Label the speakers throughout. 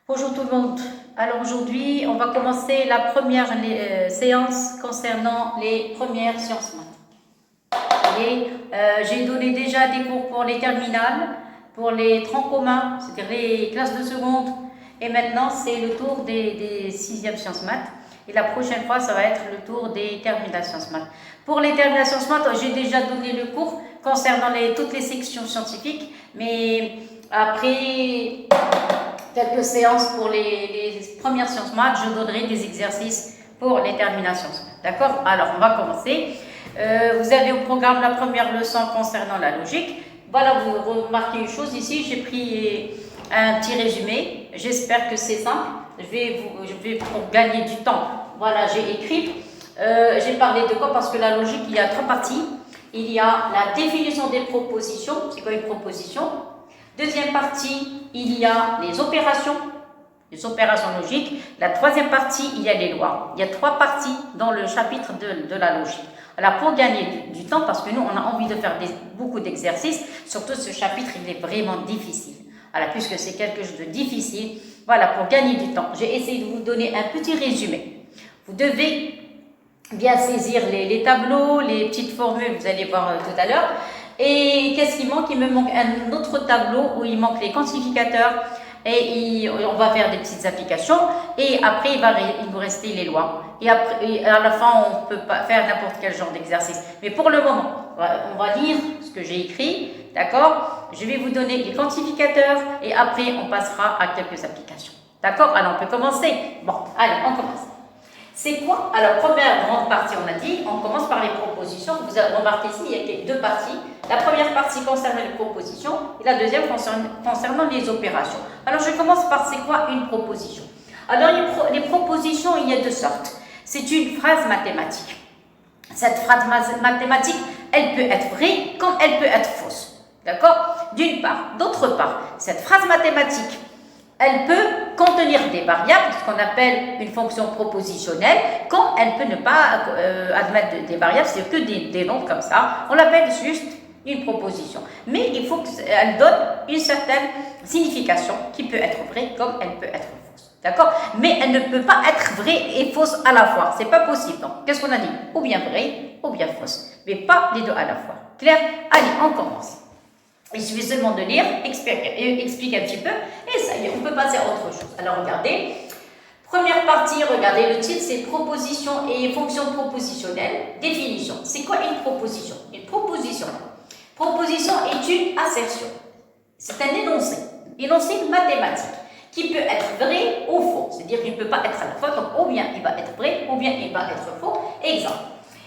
Speaker 1: Bonjour tout le monde. Alors aujourd'hui, on va commencer la première séance concernant les premières sciences maths. Et j'ai donné déjà des cours pour les terminales, pour les troncs communs, c'est-à-dire les classes de seconde. Et maintenant, c'est le tour des sixièmes sciences maths. Et la prochaine fois, ça va être le tour des terminales sciences maths. Pour les terminales sciences maths, j'ai déjà donné le cours concernant toutes les sections scientifiques. Mais après quelques séances pour les premières sciences maths, je donnerai des exercices pour les terminales sciences maths. D'accord? Alors, on va commencer. Vous avez au programme la première leçon concernant la logique. Voilà, vous remarquez une chose ici, j'ai pris un petit résumé. J'espère que c'est simple. Je vais pour gagner du temps. Voilà, j'ai écrit. J'ai parlé de quoi? Parce que la logique, il y a trois parties. Il y a la définition des propositions. C'est quoi une proposition? Deuxième partie, il y a les opérations logiques. La troisième partie, il y a les lois. Il y a trois parties dans le chapitre de la logique. Alors, pour gagner du temps, parce que nous, on a envie de faire beaucoup d'exercices, surtout ce chapitre, il est vraiment difficile. Alors, puisque c'est quelque chose de difficile, voilà, pour gagner du temps, j'ai essayé de vous donner un petit résumé. Vous devez bien saisir les tableaux, les petites formules, vous allez voir tout à l'heure. Et qu'est-ce qui manque? Il me manque un autre tableau où il manque les quantificateurs et on va faire des petites applications et après il vous rester les lois. Et à la fin, on peut pas faire n'importe quel genre d'exercice. Mais pour le moment, on va lire ce que j'ai écrit, d'accord? Je vais vous donner les quantificateurs et après, on passera à quelques applications. D'accord? Alors, on peut commencer. Bon, allez, on commence. C'est quoi? Alors, première grande partie, on a dit, on commence par les propositions. Vous avez remarqué ici, il y a deux parties. La première partie concerne les propositions et la deuxième concernant les opérations. Alors, je commence par c'est quoi une proposition? Alors, les propositions, il y a deux sortes. C'est une phrase mathématique. Cette phrase mathématique, elle peut être vraie comme elle peut être fausse. D'accord? D'une part. D'autre part, cette phrase mathématique, elle peut contenir des variables, ce qu'on appelle une fonction propositionnelle, comme elle peut ne pas admettre des variables, c'est que des nombres comme ça. On l'appelle juste une proposition. Mais il faut qu'elle donne une certaine signification qui peut être vraie comme elle peut être fausse. D'accord? Mais elle ne peut pas être vraie et fausse à la fois. C'est pas possible. Donc, qu'est-ce qu'on a dit? Ou bien vraie, ou bien fausse. Mais pas les deux à la fois. Clair? Allez, on commence. Il suffit seulement de lire, expliquer un petit peu, et ça y est, on peut passer à autre chose. Alors regardez, première partie, regardez le titre, c'est proposition et fonction propositionnelle. Définition. C'est quoi une proposition? Une proposition. Proposition est une assertion. C'est un énoncé mathématique, qui peut être vrai ou faux. C'est-à-dire qu'il ne peut pas être à la fois, donc ou bien il va être vrai, ou bien il va être faux. Exemple,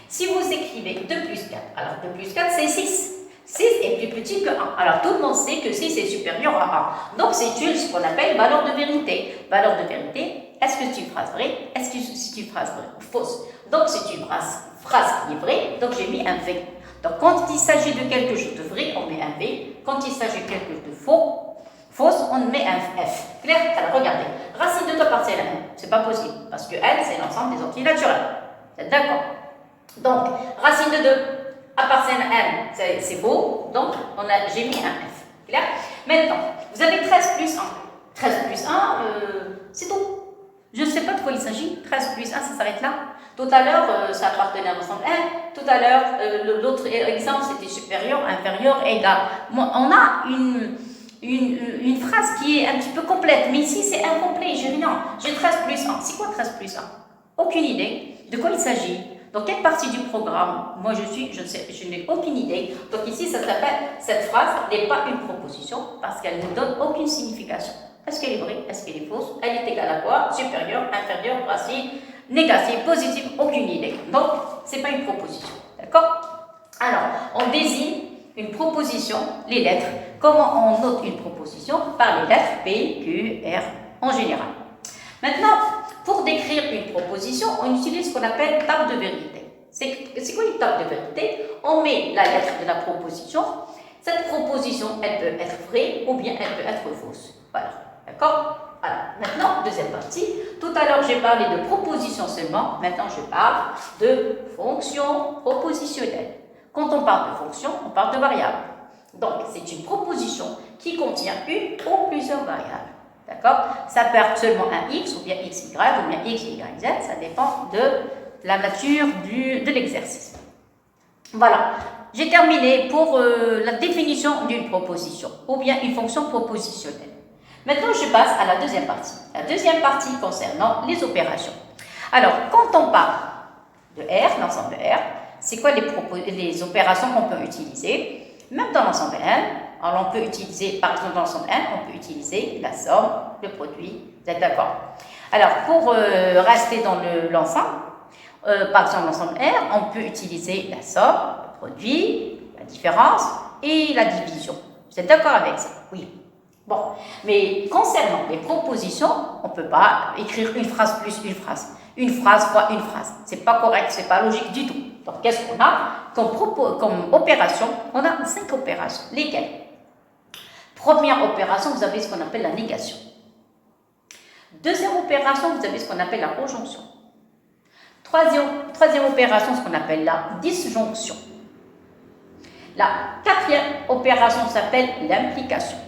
Speaker 1: si vous écrivez 2 plus 4, alors 2 plus 4 c'est 6. 6 est plus petit que 1. Alors, tout le monde sait que 6 est supérieur à 1. Donc, c'est ce qu'on appelle valeur de vérité. Valeur de vérité, est-ce que c'est une phrase vraie? Est-ce que c'est une phrase fausse? Donc, c'est une phrase qui est vraie. Donc, j'ai mis un V. Donc, quand il s'agit de quelque chose de vrai, on met un V. Quand il s'agit de quelque chose de fausse, on met un F. Clair? Alors, regardez. Racine de 2 partielle 1. C'est pas possible. Parce que N, c'est l'ensemble des entiers naturels. Vous êtes d'accord? Donc, racine de 2. Appartiennent à N, c'est faux, donc j'ai mis un F. Clair? Maintenant, vous avez 13 plus 1. 13 plus 1, c'est tout. Je ne sais pas de quoi il s'agit. 13 plus 1, ça s'arrête là. Tout à l'heure, ça appartenait à l'ensemble N. Tout à l'heure, l'autre exemple, c'était supérieur, inférieur, égal. Bon, on a une phrase qui est un petit peu complète, mais ici, c'est incomplet. J'ai rien. J'ai 13 plus 1. C'est quoi 13 plus 1? Aucune idée. De quoi il s'agit? Dans quelle partie du programme? Moi, je n'ai aucune idée. Donc ici, ça s'appelle, cette phrase n'est pas une proposition parce qu'elle ne donne aucune signification. Est-ce qu'elle est vraie? Est-ce qu'elle est fausse? Elle est égale à quoi? Supérieure, inférieure, racine, négative, positive, aucune idée. Donc, ce n'est pas une proposition. D'accord? Alors, on désigne une proposition, les lettres. Comment on note une proposition? Par les lettres P, Q, R en général. Maintenant, pour décrire une proposition, on utilise ce qu'on appelle table de vérité. C'est quoi une table de vérité? On met la lettre de la proposition. Cette proposition, elle peut être vraie ou bien elle peut être fausse. Voilà. D'accord? Voilà. Maintenant, deuxième partie. Tout à l'heure, j'ai parlé de proposition seulement. Maintenant, je parle de fonction propositionnelle. Quand on parle de fonction, on parle de variable. Donc, c'est une proposition qui contient une ou plusieurs variables. D'accord? Ça peut être seulement un x, ou bien xy, ou bien x, y, z. Ça dépend de la nature de l'exercice. Voilà. J'ai terminé pour la définition d'une proposition, ou bien une fonction propositionnelle. Maintenant, je passe à la deuxième partie. La deuxième partie concernant les opérations. Alors, quand on parle de R, l'ensemble R, c'est quoi les opérations qu'on peut utiliser? Même dans l'ensemble N, alors on peut utiliser, par exemple dans l'ensemble N, on peut utiliser la somme, le produit, vous êtes d'accord? Alors, pour rester dans l'ensemble, par exemple l'ensemble R, on peut utiliser la somme, le produit, la différence et la division. Vous êtes d'accord avec ça? Oui. Bon, mais concernant les propositions, on ne peut pas écrire une phrase plus une phrase. Une phrase fois une phrase. C'est pas correct, c'est pas logique du tout. Donc, qu'est-ce qu'on a comme opération? On a 5 opérations. Lesquelles? Première opération, vous avez ce qu'on appelle la négation. Deuxième opération, vous avez ce qu'on appelle la conjonction. Troisième opération, ce qu'on appelle la disjonction. La quatrième opération s'appelle l'implication.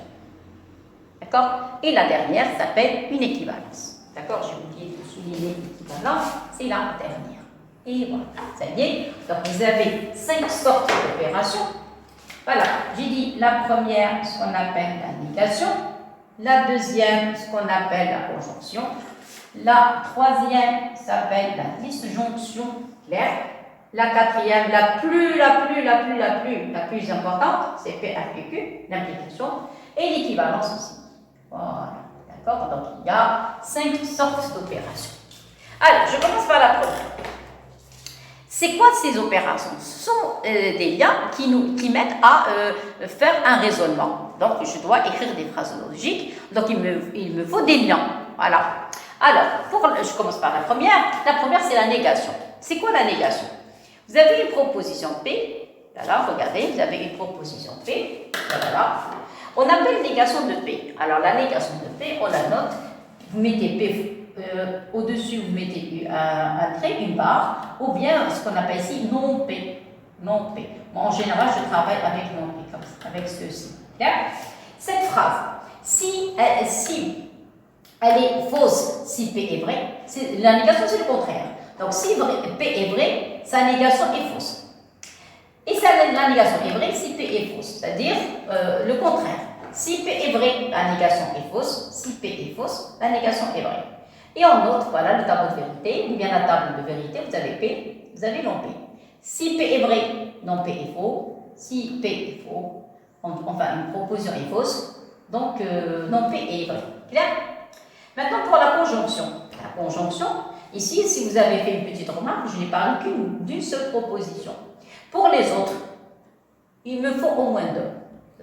Speaker 1: D'accord? Et la dernière s'appelle une équivalence. D'accord? J'ai oublié de souligner l'équivalence, c'est la dernière. Et voilà, ça y est. Donc, vous avez 5 sortes d'opérations. Voilà, j'ai dit la première, ce qu'on appelle la négation. La deuxième, ce qu'on appelle la conjonction. La troisième s'appelle la disjonction claire. La quatrième, la plus importante, c'est PAPQ, l'implication, et l'équivalence aussi. Voilà, d'accord? Donc, il y a 5 sortes d'opérations. Alors, je commence par la première. C'est quoi ces opérations? Ce sont des liens qui m'aident à faire un raisonnement. Donc, je dois écrire des phrases logiques. Donc, il me faut des liens. Voilà. Alors, je commence par la première. La première, c'est la négation. C'est quoi la négation? Vous avez une proposition P. Voilà, regardez, vous avez une proposition P. Voilà. On appelle négation de P. Alors, la négation de P, on la note. Vous mettez P au-dessus, vous mettez un trait, une barre, ou bien ce qu'on appelle ici non P. Non P. Moi, en général, je travaille avec non P, comme ça, avec ceci. Cette phrase, si elle est fausse, si P est vrai, la négation, c'est le contraire. Donc, si P est vrai, sa négation est fausse. Et la négation est vraie si P est fausse, c'est-à-dire le contraire. Si P est vrai, la négation est fausse. Si P est fausse, la négation est vraie. Et en autre, voilà le tableau de vérité, ou bien la table de vérité, vous avez P, vous avez non P. Si P est vrai, non P est faux. Si P est faux, enfin une proposition est fausse, donc non P est vrai. Clair? Maintenant pour la conjonction. La conjonction, ici, si vous avez fait une petite remarque, je n'ai parlé d'une seule proposition. Pour les autres, il me faut au moins 2.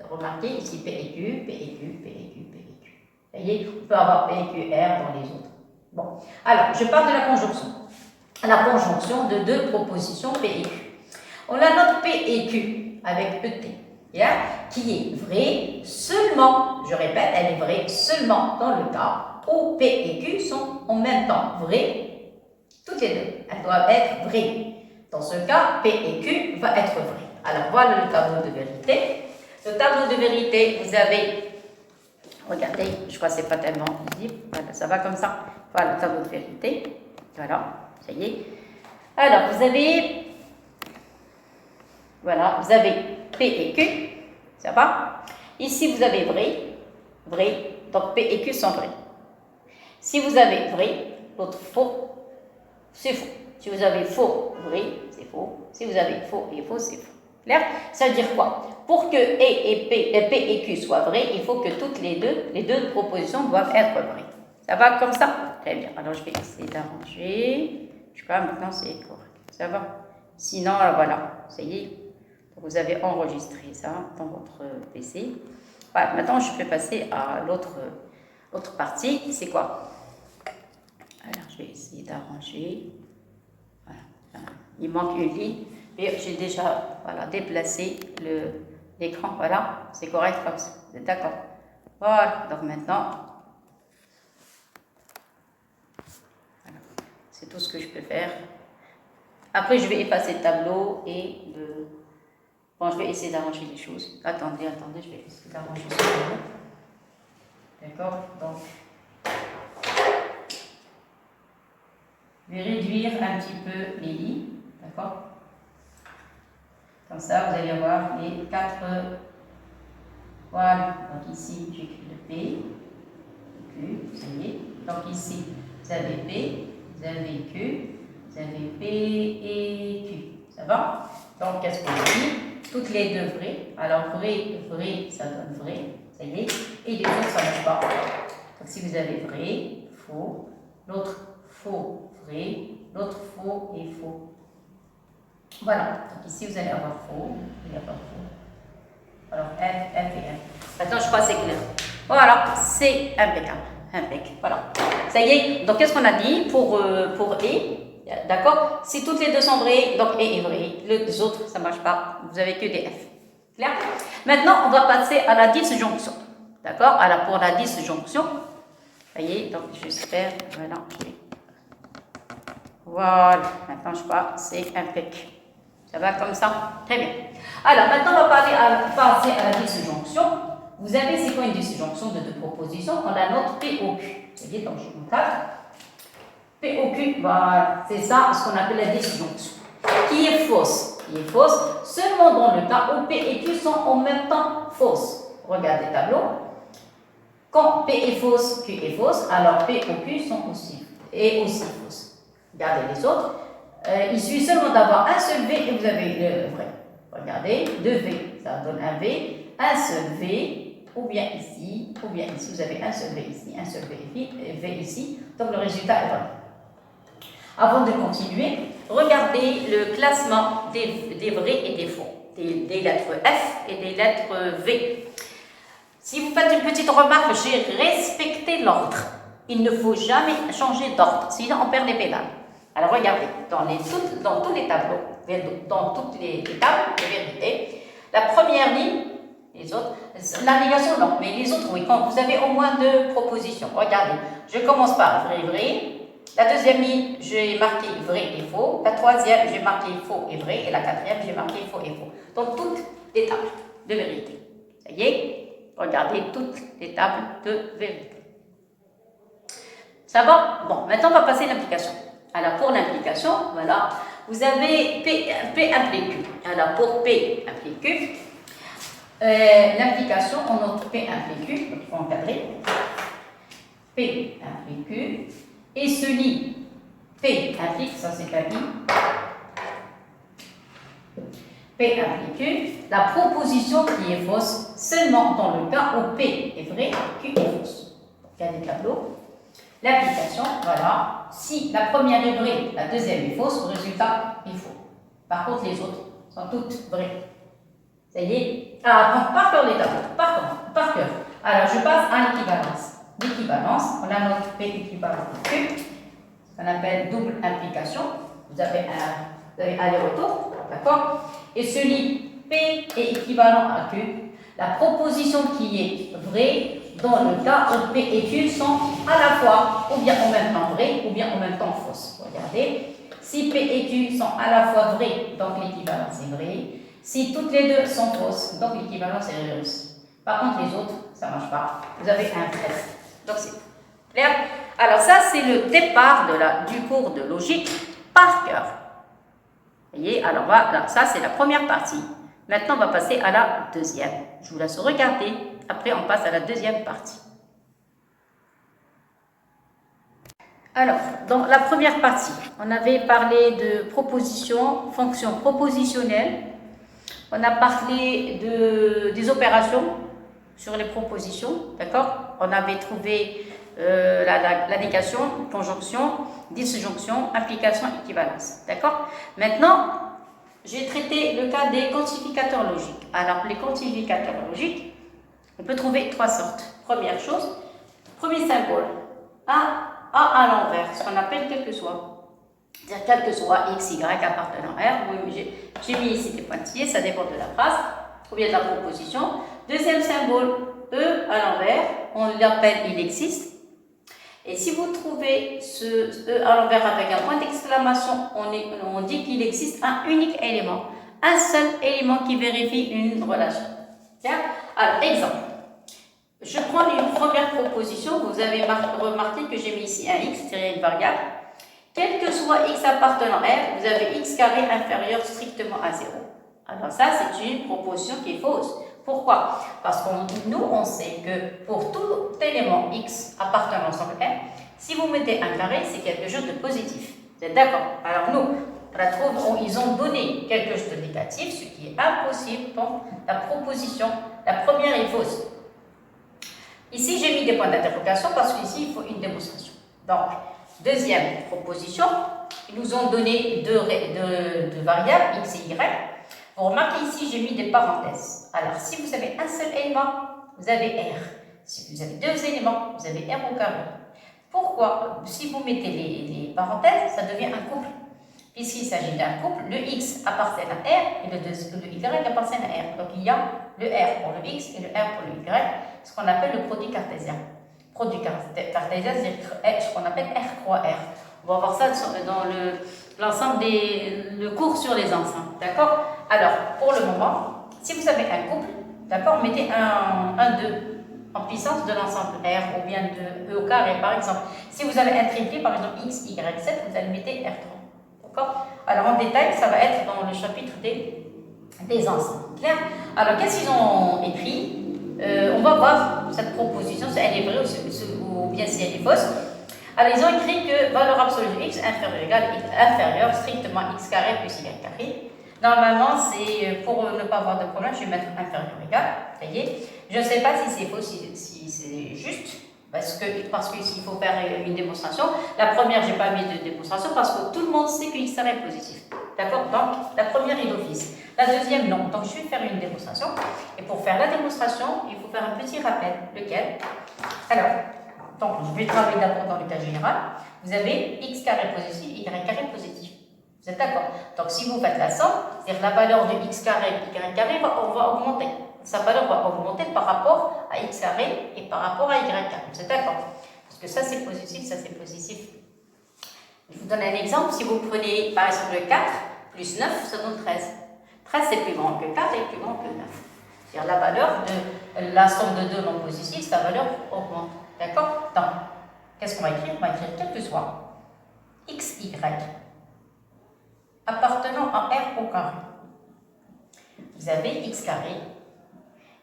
Speaker 1: Remarquez ici P et Q, P et Q, P et Q, P et Q. Vous voyez, on peut avoir P et Q, R dans les autres. Bon, alors, je parle de la conjonction. La conjonction de 2 propositions P et Q. On la note P et Q avec ET, qui est vraie seulement, je répète, elle est vraie seulement dans le cas où P et Q sont en même temps vraies, toutes les deux. Elles doivent être vraies. Dans ce cas, P et Q va être vrai. Alors, voilà le tableau de vérité. Le tableau de vérité, vous avez, regardez, je crois que ce n'est pas tellement visible, voilà, ça va comme ça. Voilà le tableau de vérité, voilà, ça y est. Alors, vous avez, voilà, vous avez P et Q, ça va. Ici, vous avez vrai, donc P et Q sont vrais. Si vous avez vrai, l'autre faux, c'est faux. Si vous avez faux, vrai, c'est faux. Si vous avez faux et faux, c'est faux. Clair? Ça veut dire quoi? Pour que P et Q soient vrais, il faut que toutes les deux propositions doivent être vraies. Ça va comme ça? Très bien. Alors, je vais essayer d'arranger. Je crois que maintenant, c'est correct. Ça va? Sinon, voilà. Ça y est. Vous avez enregistré ça dans votre PC. Voilà. Maintenant, je peux passer à l'autre partie. C'est quoi? Alors, je vais essayer d'arranger. Voilà. Il manque une ligne. Et j'ai déjà déplacé l'écran. Voilà. C'est correct comme ça. Vous êtes d'accord? Voilà. Donc, maintenant... C'est tout ce que je peux faire. Après, je vais effacer le tableau et bon, je vais essayer d'arranger les choses. Attendez, je vais essayer d'arranger ce tableau. D'accord? Donc, Je vais réduire un petit peu les lits, d'accord? Comme ça, vous allez avoir les 4. Voilà, donc ici, j'écris le P, Q, vous voyez. Donc ici, vous avez P, vous avez Q, vous avez P et Q. Ça va? Donc, qu'est-ce qu'on dit? Toutes les deux vraies. Alors, vrai, vrai, ça donne vrai. Ça y est. Et les autres, ça ne marche pas. Donc, si vous avez vrai, faux, l'autre faux, vrai, l'autre faux et faux. Voilà. Donc, ici, vous allez avoir faux, il n'y a pas faux. Alors, F et F. Maintenant, je crois que c'est clair. Voilà, c'est impeccable. Impeccable. Voilà. Ça y est. Donc, qu'est-ce qu'on a dit pour E? D'accord? Si toutes les deux sont vraies, donc E est vrai. Les autres, ça ne marche pas. Vous avez que des F. Clair? Maintenant, on va passer à la disjonction. D'accord? Alors, pour la disjonction, ça y est. Donc, j'espère. Voilà. Voilà. Maintenant, je crois que c'est impeccable. Ça va comme ça? Très bien. Alors, maintenant, on va passer à la disjonction. Vous avez, c'est quoi une disjonction de deux propositions? On a notre POQ. Vous voyez, donc je vous cadre. POQ, voilà, c'est ça ce qu'on appelle la disjonction. Qui est fausse? Qui est fausse seulement dans le cas où P et Q sont en même temps fausses. Regardez le tableau. Quand P est fausse, Q est fausse, alors P ou Q sont aussi fausses. Regardez les autres. Il suffit seulement d'avoir un seul V et vous avez le vrai. Regardez, 2 V, ça donne un V, un seul V, ou bien ici, vous avez un seul V ici, un seul V ici, donc le résultat est vrai. Avant de continuer, regardez le classement des vrais et des faux, des lettres F et des lettres V. Si vous faites une petite remarque, j'ai respecté l'ordre. Il ne faut jamais changer d'ordre, sinon on perd les pédales. Alors regardez, dans tous les tableaux, dans toutes les tables de vérité, la première ligne, les autres, la négation non, mais les autres oui, quand vous avez au moins 2 propositions. Regardez, je commence par vrai, vrai. La deuxième ligne, j'ai marqué vrai et faux. La troisième, j'ai marqué faux et vrai. Et la quatrième, j'ai marqué faux et faux. Donc toutes les tables de vérité. Ça y est, regardez toutes les tables de vérité. Ça va? Bon, maintenant on va passer à l'implication. Alors pour l'implication, voilà, vous avez P implique Q. Alors pour P implique Q, l'implication, on note P implique Q, donc il faut encadrer. P implique Q, et ce lit, P implique, ça c'est un lit. P implique Q, la proposition qui est fausse seulement dans le cas où P est vrai, Q est fausse. Il y a des tableaux. L'application, voilà, si la première est vraie, la deuxième est fausse, le résultat est faux. Par contre, les autres sont toutes vraies. Ça y est, par cœur les tableaux, par cœur. Alors, je passe à l'équivalence. L'équivalence, on a notre P équivalent à Q, ce qu'on appelle double implication. Vous avez aller-retour, d'accord? Et celui P est équivalent à Q, la proposition qui est vraie, dans le cas où P et Q sont à la fois ou bien en même temps vraies ou bien en même temps fausses. Regardez, si P et Q sont à la fois vraies, donc l'équivalence est vraie. Si toutes les deux sont fausses, donc l'équivalence est reverse. Par contre, les autres, ça ne marche pas. Vous avez un test. Donc c'est clair. Alors ça, c'est le départ du cours de logique par cœur. Vous voyez, alors voilà, ça c'est la première partie. Maintenant, on va passer à la deuxième. Je vous laisse regarder. Après, on passe à la deuxième partie. Alors, dans la première partie, on avait parlé de propositions, fonctions propositionnelles. On a parlé des opérations sur les propositions, d'accord? On avait trouvé la négation, conjonction, disjonction, implication, équivalence, d'accord? Maintenant, j'ai traité le cas des quantificateurs logiques. Alors, les quantificateurs logiques, on peut trouver 3 sortes. Première chose, premier symbole, A à l'envers, ce qu'on appelle quel que soit. C'est-à-dire quel que soit X, Y appartenant à R. Oui, j'ai mis ici des pointillés, ça dépend de la phrase ou bien de la proposition. Deuxième symbole, E à l'envers, on l'appelle il existe. Et si vous trouvez ce E à l'envers avec un point d'exclamation, on dit qu'il existe un unique élément, un seul élément qui vérifie une relation. Alors, exemple. Je prends une première proposition. Vous avez remarqué que j'ai mis ici un X tiré une variable. Quel que soit x appartenant à R, vous avez x carré inférieur strictement à 0. Alors ça, c'est une proposition qui est fausse. Pourquoi? Parce que nous, on sait que pour tout élément x appartenant à l'ensemble R, si vous mettez un carré, c'est quelque chose de positif. Vous êtes d'accord? Alors nous, ils ont donné quelque chose de négatif, ce qui est impossible. Donc, la proposition, la première est fausse. Ici, j'ai mis des points d'interrogation parce qu'ici, il faut une démonstration. Donc, deuxième proposition, ils nous ont donné deux variables, x et y. Vous remarquez ici, j'ai mis des parenthèses. Alors, si vous avez un seul élément, vous avez R. Si vous avez deux éléments, vous avez R au carré. Pourquoi? Si vous mettez les parenthèses, ça devient un couple. Puisqu'il s'agit d'un couple, le x appartient à R et le y appartient à R. Donc, il y a le R pour le x et le R pour le y, ce qu'on appelle le produit cartésien. Produit cartésien, c'est ce qu'on appelle R croix R. On va voir ça dans l'ensemble le cours sur les ensembles. D'accord? Alors, pour le moment, si vous avez un couple, d'accord, mettez un 2 en puissance de l'ensemble R ou bien de E au carré, par exemple. Si vous avez un triplet, par exemple x, y, 7, vous allez mettre R3. D'accord? Alors, en détail, ça va être dans le chapitre des ensembles. Clair? Alors, qu'est-ce qu'ils ont écrit? On va voir cette proposition, si elle est vraie ou bien si elle est fausse. Alors, ils ont écrit que valeur absolue de x inférieure strictement x carré plus y carré. Normalement, c'est pour ne pas avoir de problème, je vais mettre inférieur égal. Vous voyez? Je ne sais pas si c'est faux, si c'est juste, parce qu'ici, il faut faire une démonstration. La première, je n'ai pas mis de démonstration parce que tout le monde sait que x est positif. D'accord? Donc, la première est d'office. La deuxième, non. Donc, je vais faire une démonstration. Et pour faire la démonstration, il faut faire un petit rappel. Lequel? Alors, donc, je vais travailler d'abord dans le cas général. Vous avez x carré positif, y carré positif. Vous êtes d'accord? Donc, si vous faites la somme, c'est-à-dire la valeur de x carré et y carré va augmenter. Sa valeur va augmenter par rapport à x carré et par rapport à y carré. Vous êtes d'accord? Parce que ça, c'est positif, ça, c'est positif. Je vous donne un exemple. Si vous prenez, par exemple, 4 plus 9, ça donne 13. 13, c'est plus grand que 4 et plus grand que 9. C'est-à-dire la valeur de la somme de deux non positifs, sa valeur augmente. D'accord? Donc, qu'est-ce qu'on va écrire? On va écrire quel que soit x, y appartenant à R au carré. Vous avez x carré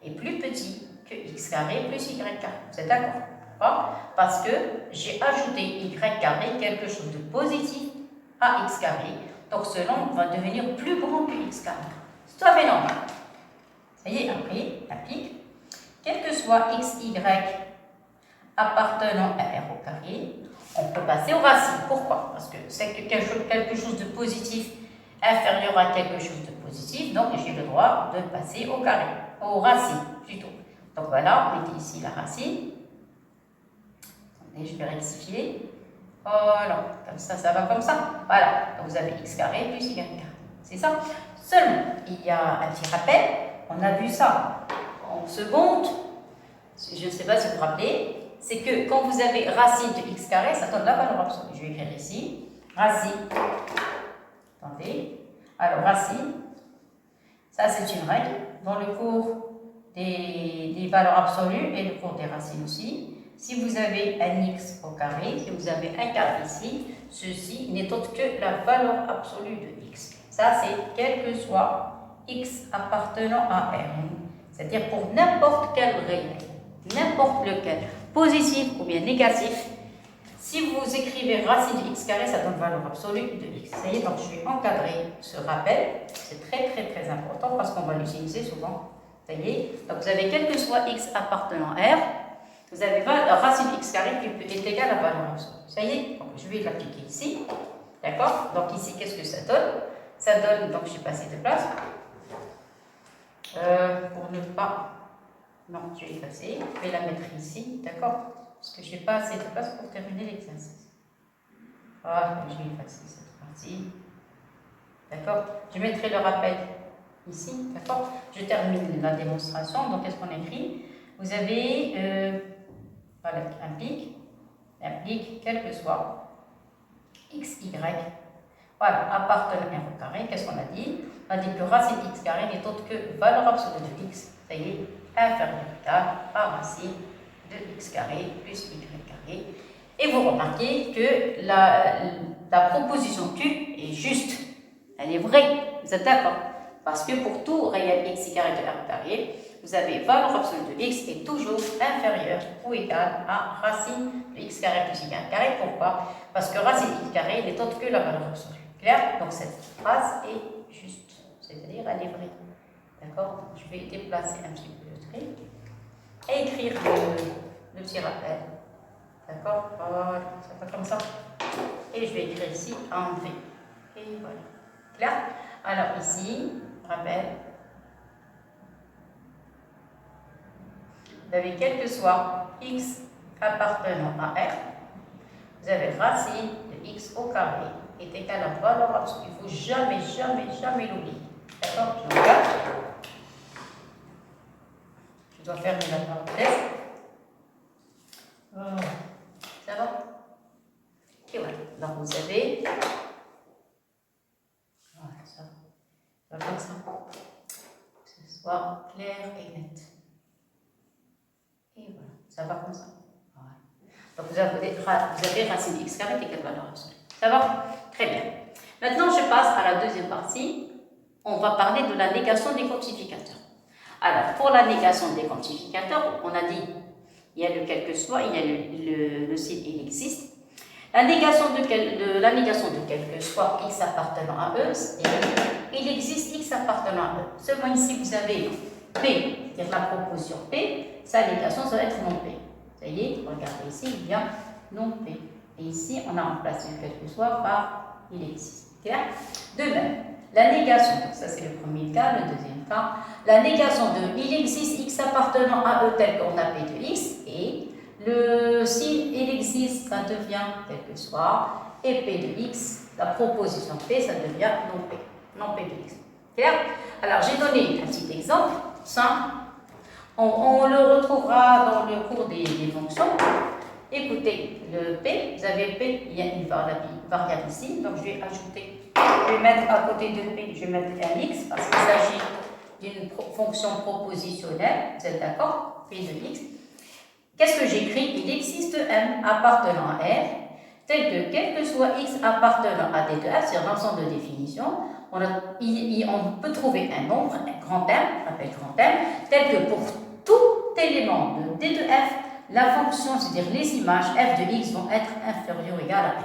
Speaker 1: est plus petit que x carré plus y carré. Vous êtes d'accord? Parce que j'ai ajouté y carré, quelque chose de positif, à x carré. Donc, ce nombre va devenir plus grand que x carré. C'est tout à fait normal. Ça y est, après, applique. Quel que soit x, y appartenant à R au carré, on peut passer aux racines. Pourquoi? Parce que c'est quelque chose de positif inférieur à quelque chose de positif, donc j'ai le droit de passer au carré, aux racines plutôt. Donc voilà, on met ici la racine. Attendez, je vais rectifier. Voilà, comme ça va comme ça. Voilà, donc vous avez x carré plus y carré. C'est ça. Seulement, il y a un petit rappel. On a vu ça en seconde. Je ne sais pas si vous vous rappelez. C'est que quand vous avez racine de x carré, ça donne la valeur absolue. Je vais écrire ici. Racine. Attendez. Alors, racine. Ça, c'est une règle. Dans le cours des valeurs absolues et le cours des racines aussi. Si vous avez un x au carré, si vous avez un carré ici, ceci n'est autre que la valeur absolue de x. Ça, c'est quel que soit x appartenant à R. C'est-à-dire pour n'importe quel réel, n'importe lequel, positif ou bien négatif, si vous écrivez racine de x carré, ça donne valeur absolue de x. Ça y est, donc je vais encadrer ce rappel. C'est très important parce qu'on va l'utiliser souvent. Ça y est, donc vous avez quel que soit x appartenant à R, vous avez racine de x carré qui est égale à valeur absolue. Ça y est, donc je vais l'appliquer ici. D'accord? Donc ici, qu'est-ce que ça donne? Ça donne, donc j'ai passé de place. Pour ne pas... Non, je vais effacer. Je vais la mettre ici. D'accord? Parce que je n'ai pas assez de place pour terminer l'exercice. Voilà, je vais effacer cette partie. D'accord? Je mettrai le rappel ici. D'accord? Je termine la démonstration. Donc, qu'est-ce qu'on écrit? Vous avez... voilà, implique, quel que soit x, y, voilà, appartenant à R au carré, qu'est-ce qu'on a dit? On a dit que racine x carré n'est autre que valeur absolue de x, ça y est, inférieur à racine de x carré plus y carré. Et vous remarquez que la proposition Q est juste. Elle est vraie. Vous êtes d'accord? Parce que pour tout réel x carré de r carré, vous avez valeur absolue de x est toujours inférieure ou égale à racine de x carré plus y carré. Pourquoi? Parce que racine de x carré n'est autre que la valeur absolue. Clair? Donc cette phrase est juste. C'est-à-dire elle est vraie. D'accord? Je vais déplacer un petit peu le trait et écrire le petit rappel. D'accord? Voilà, ça va comme ça. Et je vais écrire ici en V. Et voilà. Clair? Alors ici, rappel. Vous avez quel que soit x appartenant à R, vous avez racine de x au carré est égal à valeur absolue. Il ne faut jamais, jamais, jamais l'oublier. D'accord? Je regarde. Je dois fermer la parenthèse. Voilà. Ça va? Et voilà. Donc vous avez. Voilà, ça va comme ça. Que ce soit clair et net. Et voilà. Ça va comme ça. Voilà. Donc vous avez racine x carré qui est quelle valeur absolue. Ça va? Très bien. Maintenant, je passe à la deuxième partie. On va parler de la négation des quantificateurs. Alors, pour la négation des quantificateurs, on a dit, il y a le quel que soit, il y a le signe il existe. La négation de quel que soit x appartenant à E, il existe x appartenant à E. Seulement ici, vous avez P, c'est-à-dire la proposition P, sa négation, ça va être non P. Ça y est, regardez ici, il y a non P. Et ici, on a remplacé quel que soit par il existe. Clair? De même, la négation, donc ça c'est le premier cas, le deuxième cas, la négation de il existe x appartenant à E tel qu'on a P de x, et le signe il existe, ça devient tel que soit, et P de x, la proposition P, ça devient non P de x. Clair? Alors j'ai donné un petit exemple simple, on le retrouvera dans le cours des fonctions. Écoutez, le P, vous avez P, il y a une variable ici, donc je vais ajouter, je vais mettre à côté de P, je vais mettre un x, parce qu'il s'agit d'une fonction propositionnelle, vous êtes d'accord? P de x. Qu'est-ce que j'écris? Il existe M appartenant à R, tel que quel que soit x appartenant à D de F, c'est l'ensemble de définition, on peut trouver un nombre, un grand M, on appelle grand M, tel que pour tout élément de D de F, la fonction, c'est-à-dire les images f de x vont être inférieures ou égales à m.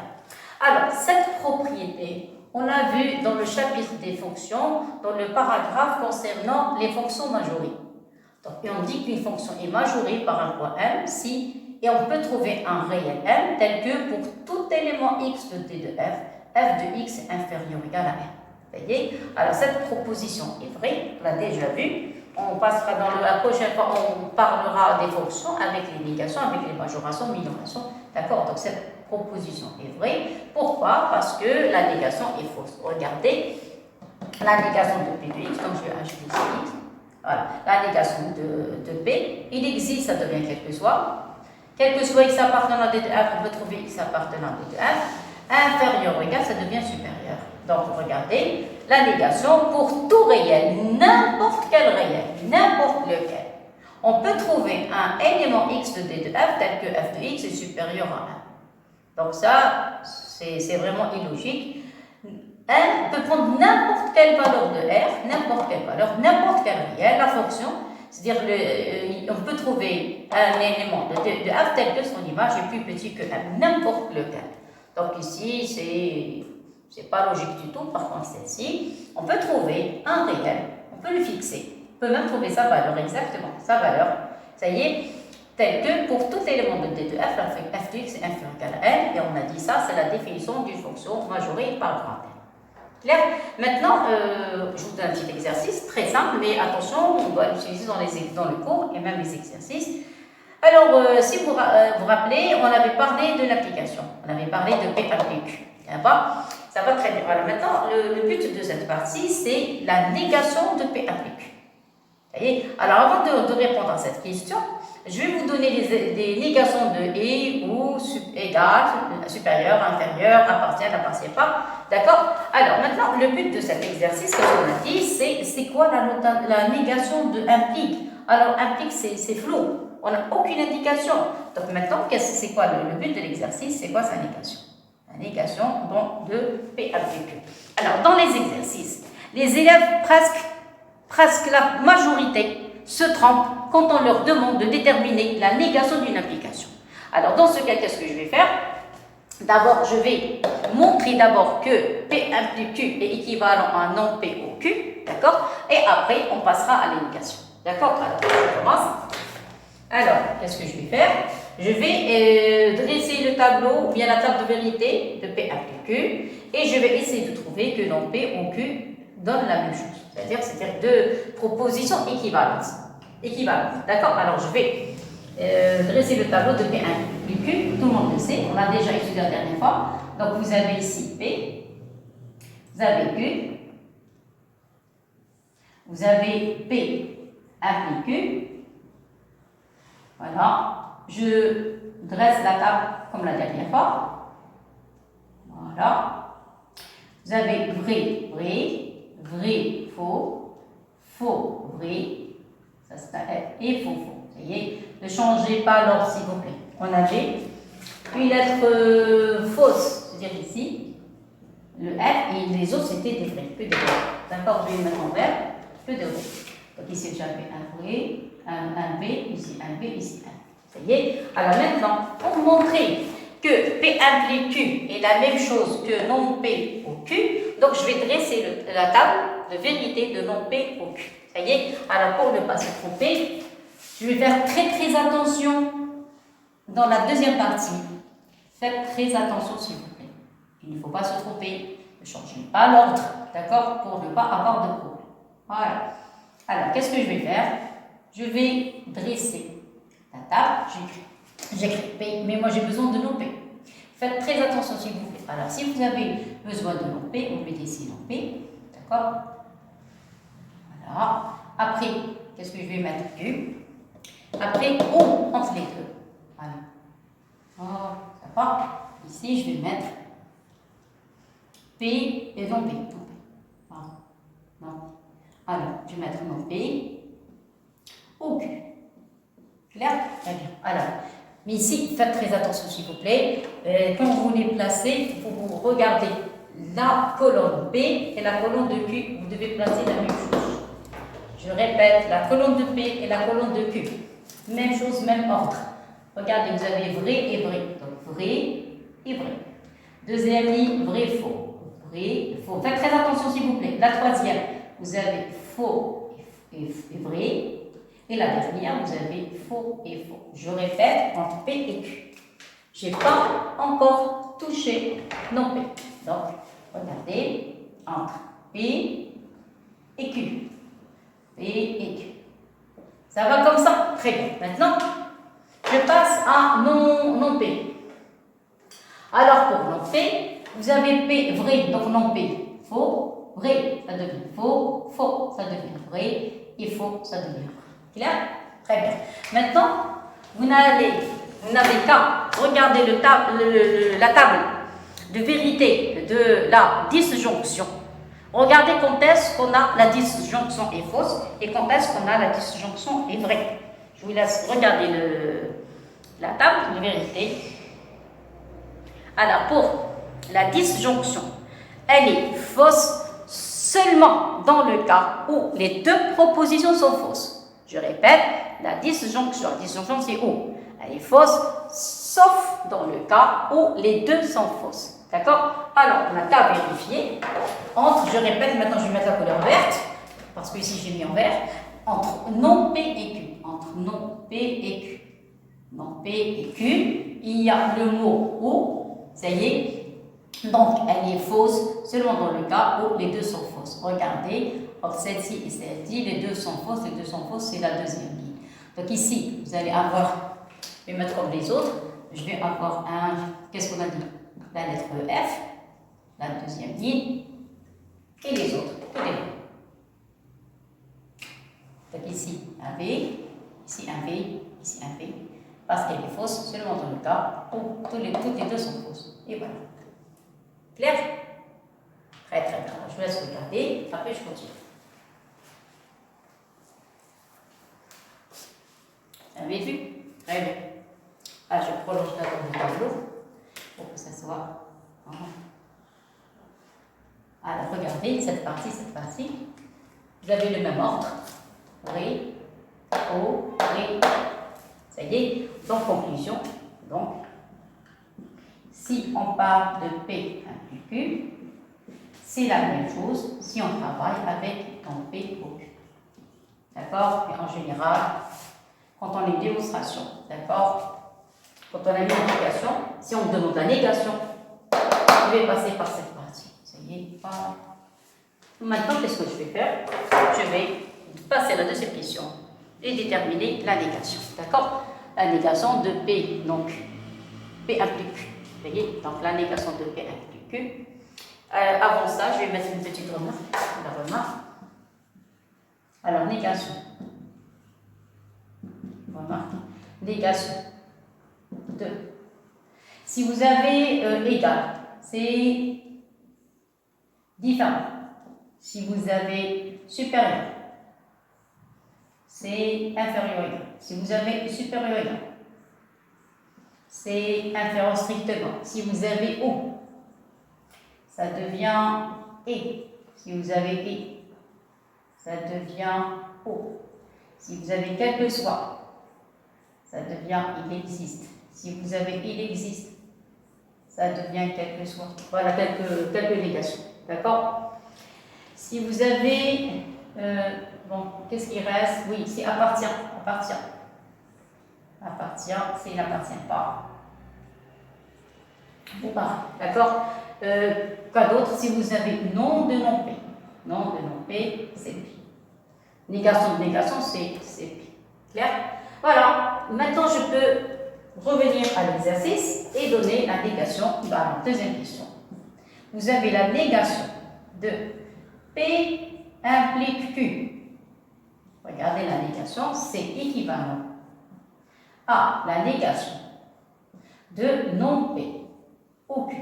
Speaker 1: Alors, cette propriété, on l'a vu dans le chapitre des fonctions, dans le paragraphe concernant les fonctions majorées. Donc, et on dit qu'une fonction est majorée par un point m si, et on peut trouver un réel m tel que pour tout élément x de d de f de x est inférieur ou égal à m. Vous voyez? Alors, cette proposition est vraie, on l'a déjà vu. On passera dans la prochaine fois, on parlera des fonctions avec les négations, avec les majorations, minorations. D'accord? Donc cette proposition est vraie. Pourquoi? Parce que la négation est fausse. Regardez, la négation de P de x, donc je vais ajouter ici x. Voilà, la négation de P, il existe, ça devient quel que soit. Quel que soit x appartenant à D de f, on peut trouver x appartenant à D de f. Inférieur ou égal, ça devient supérieur. Donc, regardez, la négation pour tout réel, n'importe quel réel, n'importe lequel. On peut trouver un élément x de D de f tel que f de x est supérieur à 1. Donc ça, c'est vraiment illogique. On peut prendre n'importe quelle valeur de R, n'importe quelle valeur, n'importe quel réel, la fonction, c'est-à-dire on peut trouver un élément de D de f tel que son image est plus petit que 1, n'importe lequel. Donc ici, c'est pas logique du tout, par contre celle-ci, on peut trouver un réel, on peut le fixer, on peut même trouver sa valeur, exactement, sa valeur, ça y est, tel que pour tout élément de D de f, f de x est inférieur ou égal à n, et on a dit ça, c'est la définition d'une fonction majorée par grand N. Clair? Maintenant, je vous donne un petit exercice, très simple, mais attention, on doit l'utiliser dans le cours, et même les exercices. Alors, si vous vous rappelez, on avait parlé de l'application, on avait parlé de P applique. Ça va très bien. Alors maintenant, le but de cette partie, c'est la négation de P applique. Voyez? Alors avant de répondre à cette question, je vais vous donner des négations de et ou égal, supérieur, inférieur, appartient, n'appartient pas. D'accord? Alors maintenant, le but de cet exercice, comme on a dit, c'est quoi la négation de implique? Alors implique, c'est flou. On n'a aucune indication. Donc maintenant, c'est quoi le but de l'exercice? C'est quoi sa négation? La négation donc, de P plus Q. Alors, dans les exercices, les élèves, presque la majorité, se trompent quand on leur demande de déterminer la négation d'une implication. Alors, dans ce cas, qu'est-ce que je vais faire? D'abord, je vais montrer d'abord que P implique Q est équivalent à non P au Q, d'accord? Et après, on passera à la négation, d'accord? Alors, je commence. Alors, qu'est-ce que je vais faire? Je vais dresser le tableau ou bien la table de vérité de P implique Q et je vais essayer de trouver que non P ou Q donne la même chose. C'est-à-dire deux propositions équivalentes. D'accord? Alors, je vais dresser le tableau de P implique Q. Tout le monde le sait, on l'a déjà étudié la dernière fois. Donc, vous avez ici P, vous avez Q, vous avez P implique Q. Voilà. Je dresse la table comme la dernière fois. Voilà. Vous avez vrai, vrai, vrai, faux, faux, vrai. Ça c'est un F et faux, faux. Vous voyez, ne changez pas l'ordre s'il vous plaît. On avait une lettre fausse, c'est-à-dire ici, le F et les autres c'était des vrais, que des vrais. D'accord, je vais mettre en vert, que des vrais. Donc ici j'avais un vrai, un B, ici un B, ici un. Vous voyez? Alors maintenant, pour montrer que P implique Q est la même chose que non P au Q, donc je vais dresser la table de vérité de non P au Q. Vous voyez? Alors pour ne pas se tromper, je vais faire très attention dans la deuxième partie. Faites très attention s'il vous plaît. Il ne faut pas se tromper. Ne changez pas l'ordre, d'accord? Pour ne pas avoir de problème. Voilà. Alors, qu'est-ce que je vais faire? Je vais dresser la table, j'écris P, mais moi j'ai besoin de non P. Faites très attention s'il vous plaît. Alors, si vous avez besoin de non P, vous mettez ici non P, d'accord? Voilà. Après, qu'est-ce que je vais mettre? Q. Après, O entre les deux. Voilà. Oh, ça va? Ici, je vais mettre P et non P. Non P. Voilà. Non. Alors, je vais mettre non P au Q. Clair? Très bien. Alors, mais ici, faites très attention s'il vous plaît. Quand vous les placez, il faut vous regarder la colonne P et la colonne de Q. Vous devez placer la même chose. Je répète, la colonne de P et la colonne de Q. Même chose, même ordre. Regardez, vous avez vrai et vrai. Donc, vrai et vrai. Deuxième ligne, vrai, faux. Vrai, faux. Faites très attention s'il vous plaît. La troisième, vous avez faux et vrai. Et la dernière, vous avez faux et faux. Je répète, entre P et Q. Je n'ai pas encore touché non P. Donc, regardez, entre P et Q. P et Q. Ça va comme ça? Très bien. Maintenant, je passe à non P. Alors, pour non P, vous avez P vrai, donc non P faux. Vrai, ça devient faux. Faux, ça devient vrai. Et faux, ça devient vrai. Clair? Très bien. Maintenant, vous n'avez qu'à regarder la table de vérité de la disjonction. Regardez quand est-ce qu'on a la disjonction est fausse et quand est-ce qu'on a la disjonction est vraie. Je vous laisse regarder la table de vérité. Alors, pour la disjonction, elle est fausse seulement dans le cas où les deux propositions sont fausses. Je répète, la disjonction c'est où? Elle est fausse, sauf dans le cas où les deux sont fausses. D'accord? Alors, on n'a qu'à vérifier. Je répète, maintenant je vais mettre la couleur verte, parce que ici j'ai mis en vert, entre non P et Q. Entre non P et Q. Non P et Q, il y a le mot ou, ça y est. Donc, elle est fausse seulement dans le cas où les deux sont fausses. Regardez, entre celle-ci et celle-ci, les deux sont fausses, c'est la deuxième ligne. Donc ici, vous allez avoir, je vais mettre comme les autres, je vais avoir qu'est-ce qu'on a dit? La lettre F, la deuxième ligne, et les autres, tous les deux. Donc ici, un V, ici un V, ici un V, parce qu'elle est fausse seulement dans le cas où toutes les deux sont fausses. Et voilà. Clair? Très bien. Je vous laisse regarder, après je continue. Vous avez vu? Très bien. Je prolonge d'abord le tableau pour que ça soit Alors, regardez, cette partie, vous avez le même ordre. Ré, O, Ré. Ça y est, donc conclusion. Donc, si on part de P implique Q, c'est la même chose si on travaille avec un P au Q. D'accord? Et en général, quand on est démonstration, d'accord? Quand on a une application, si on demande la négation, je vais passer par cette partie. Ça y est, voilà. Maintenant, qu'est-ce que je vais faire? Je vais passer à la deuxième question et déterminer la négation. D'accord? La négation de P, donc P implique Q. Vous voyez? Donc la négation de P implique Q. Avant ça, je vais mettre une petite remarque. La remarque. Alors, négation. Remarque. Négation de. Si vous avez égal, c'est différent. Si vous avez supérieur, c'est inférieur égal. Si vous avez supérieur égal, c'est inférieur strictement. Si vous avez ou, ça devient et. Si vous avez et, ça devient o. Si vous avez quel que soit, ça devient il existe. Si vous avez il existe, ça devient quel que soit. Voilà quelques négations. D'accord? Si vous avez, bon, qu'est-ce qui reste? Oui, c'est appartient. Appartient. Appartient, c'est n'appartient pas. Ou pas. D'accord? Quoi d'autre? Si vous avez non de non-P. Non de non-P, c'est P. Négation de négation, c'est P. Clair? Voilà. Maintenant, je peux revenir à l'exercice et donner la négation équivalente. Deuxième question. Vous avez la négation de P implique Q. Regardez la négation, c'est équivalent à la négation de non-P au Q.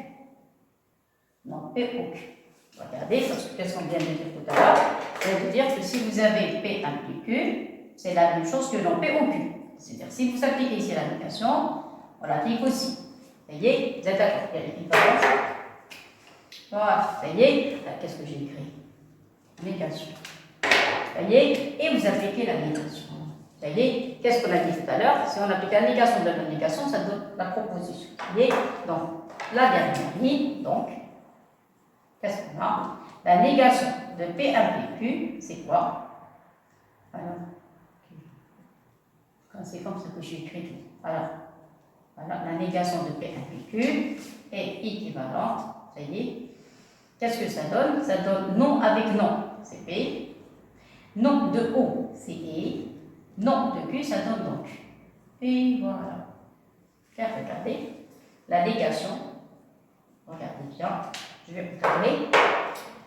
Speaker 1: Non-P au Q. Regardez, parce que qu'est-ce qu'on vient de dire tout à l'heure? Je vais vous dire que si vous avez P implique Q, c'est la même chose que non-P au Q. C'est-à-dire, si vous appliquez ici la négation, on l'applique aussi. Vous voyez? Vous êtes d'accord? Il y a l'équivalence. Voilà, ça y est. Qu'est-ce que j'ai écrit? Négation. Ça y est. Et vous appliquez la négation. Ça y est. Qu'est-ce qu'on a dit tout à l'heure? Si on applique la négation de la négation, ça donne la proposition. Ça y est. Donc, la dernière ligne, donc, qu'est-ce qu'on a? La négation de P implique Q, c'est quoi? Alors, c'est comme ça que j'ai écrit. Alors, voilà, la négation de P implique Q est équivalente. Ça y est. Qu'est-ce que ça donne? Ça donne non avec non, c'est P. Non de O, c'est E. Non de Q, ça donne donc. Et voilà. Regardez. La négation. Regardez bien. Je vais vous parler.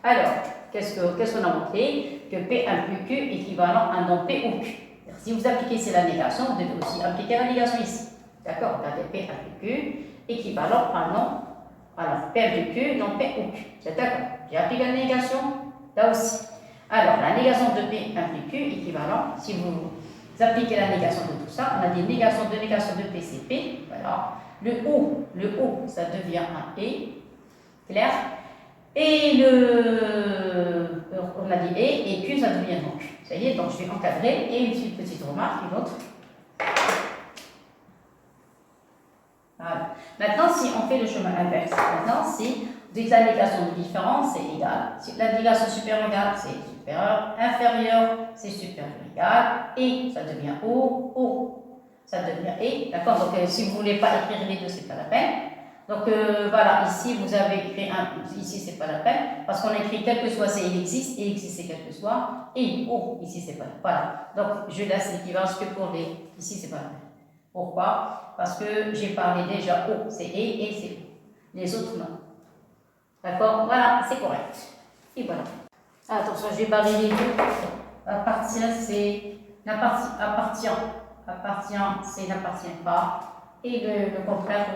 Speaker 1: Alors, qu'est-ce qu'on a montré? Que P implique Q est équivalent à non P ou Q. Si vous appliquez ici la négation, vous devez aussi appliquer la négation ici. D'accord? Regardez, P implique Q équivalent à non. Alors, P implique Q, non P ou Q. C'est d'accord? J'ai appliqué la négation là aussi. Alors, la négation de P implique Q équivalent, si vous appliquez la négation de tout ça, on a dit négation de P, c'est P. Voilà. Le O, ça devient un E. Clair? Et on a dit et Q, ça devient donc. Ça y est, donc je vais encadrer et une petite remarque, une autre. Voilà. Maintenant, si on fait le chemin inverse, maintenant, si dès que la négation de différence, c'est égal. Si la négation supérieure égale, c'est supérieur. Inférieur, c'est supérieur égal. Et ça devient O, ça devient E. D'accord? Donc, si vous ne voulez pas écrire les deux, c'est pas la peine. Donc, voilà, ici, vous avez écrit un, ici, c'est pas la peine, parce qu'on a écrit quel que soit, c'est il existe, c'est quel que soit, et O, ici, c'est pas la peine. Voilà. Donc, je laisse l'équivalence que pour les, ici, c'est pas la peine. Pourquoi? Parce que j'ai parlé déjà O, c'est et c'est O. Les autres, non. D'accord? Voilà, c'est correct. Et voilà. Attention, je vais parler les deux. Appartient, c'est appartient. Appartient, c'est n'appartient pas. Et le contraire,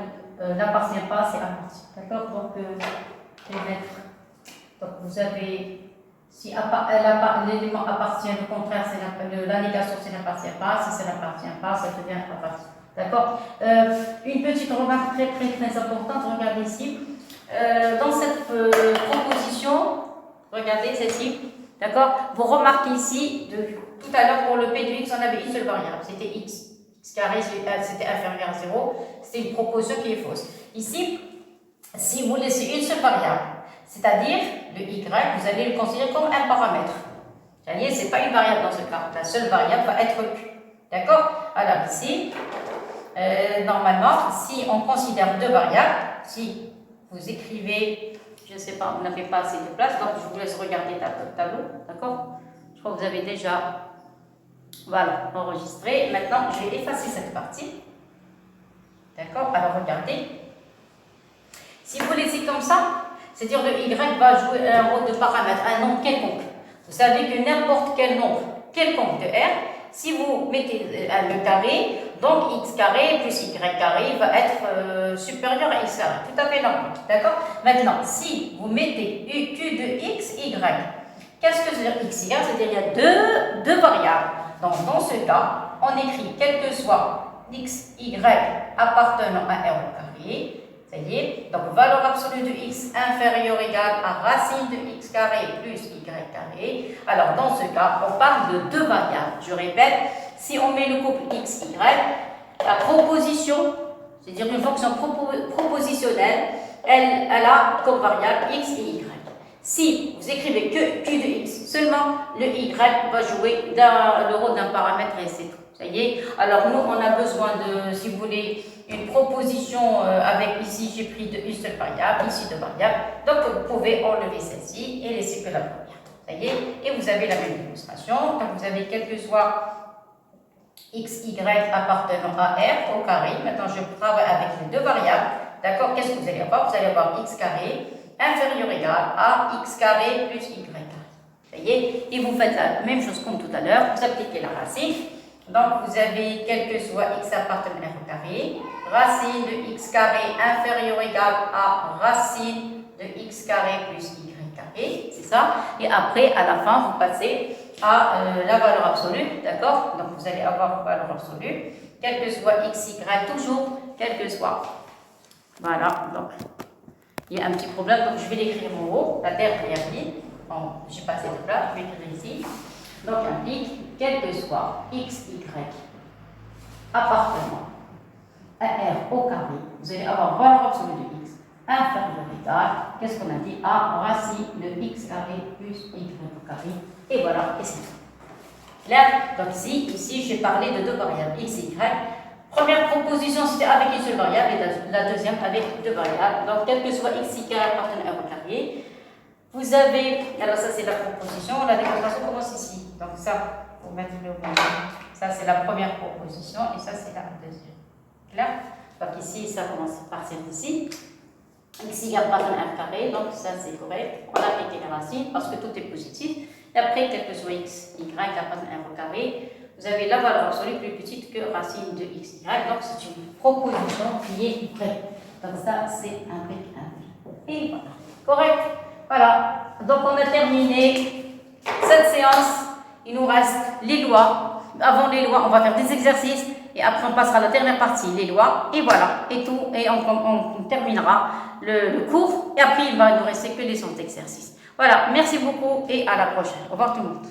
Speaker 1: n'appartient pas, c'est appartient. D'accord? Donc, je vais mettre. Donc, vous avez. Si l'élément appartient, le contraire, c'est la négation, c'est n'appartient pas. Si ça n'appartient pas, ça devient appartient. D'accord? Une petite remarque très importante, regardez ici. D'accord? Vous remarquez ici, tout à l'heure pour le P de x, on avait une seule variable, c'était x. X carré, c'était inférieur à 0, c'était une proposition qui est fausse. Ici, si vous laissez une seule variable, c'est-à-dire le y, vous allez le considérer comme un paramètre. Ce n'est pas une variable dans ce cas. La seule variable va être q. D'accord? Alors ici, normalement, si on considère deux variables, si vous écrivez, je ne sais pas, vous n'avez pas assez de place, donc je vous laisse regarder le tableau. D'accord? Je crois que vous avez déjà enregistré. Maintenant, je vais effacer cette partie. D'accord? Alors regardez. Si vous laissez comme ça, c'est-à-dire le y va jouer un rôle de paramètre, un nombre quelconque. Vous savez que n'importe quel nombre quelconque de R, si vous mettez le carré, donc x carré plus y carré va être supérieur à x carré. Tout à fait normal. D'accord? Maintenant, si vous mettez q de x, y, qu'est-ce que c'est x, y? C'est-à-dire qu'il y a deux variables. Donc, dans ce cas, on écrit quel que soit x, y appartenant à R au carré. Ça y est, donc valeur absolue de x inférieure ou égale à racine de x carré plus y carré. Alors dans ce cas, on parle de deux variables. Je répète, si on met le couple x, y, la proposition, c'est-à-dire une fonction propositionnelle, elle a comme variable x et y. Si vous écrivez que q de x, seulement le y va jouer le rôle d'un paramètre et c'est tout. Ça y est. Alors nous, on a besoin de, si vous voulez, une proposition avec ici, j'ai pris une seule variable, ici deux variables. Donc vous pouvez enlever celle-ci et laisser que la première. Ça y est. Et vous avez la même démonstration. Donc vous avez quel que soit x, y appartenant à R au carré. Maintenant, je travaille avec les deux variables. D'accord? Qu'est-ce que vous allez avoir? Vous allez avoir x carré inférieur ou égal à x carré plus y carré. Ça y est. Et vous faites la même chose comme tout à l'heure. Vous appliquez la racine. Donc, vous avez quel que soit x appartenant à R au carré, racine de x carré inférieur ou égal à racine de x carré plus y carré, c'est ça. Et après, à la fin, vous passez à la valeur absolue, d'accord? Donc, vous allez avoir une valeur absolue, quel que soit x, y, toujours, quel que soit. Voilà, donc, il y a un petit problème, donc je vais l'écrire en haut, la dernière ligne. Bon, j'ai passé de là, je vais écrire ici. Donc, implique quel que soit x, y appartenant à R au carré, vous allez avoir valeur absolue de x inférieure ou égale, qu'est-ce qu'on a dit? À racine de x carré plus y au carré. Et voilà, et c'est tout. Clair? Donc ici j'ai parlé de deux variables, x et y. Première proposition, c'était avec une seule variable, et la deuxième avec deux variables. Donc, quel que soit x, y appartenant à R au carré, vous avez, alors ça c'est la proposition, la démonstration commence ici. Donc ça, vous mettez le bon. Ça c'est la première proposition et ça c'est la deuxième. Clair? Donc ici, ça commence par celle-ci. X, y appartenant à R carré, donc ça c'est correct. On a appliqué les racines parce que tout est positif. Et après, quel que soit x, y appartenant à R au carré, vous avez la valeur absolue plus petite que racine de x, y. Donc c'est une proposition qui est vraie. Donc ça c'est un vrai. Et voilà. Correct? Voilà, donc on a terminé cette séance. Il nous reste les lois. Avant les lois, on va faire des exercices et après on passera à la dernière partie, les lois. Et voilà, et tout. Et on terminera le cours. Et après, il va nous rester que les autres exercices. Voilà, merci beaucoup et à la prochaine. Au revoir tout le monde.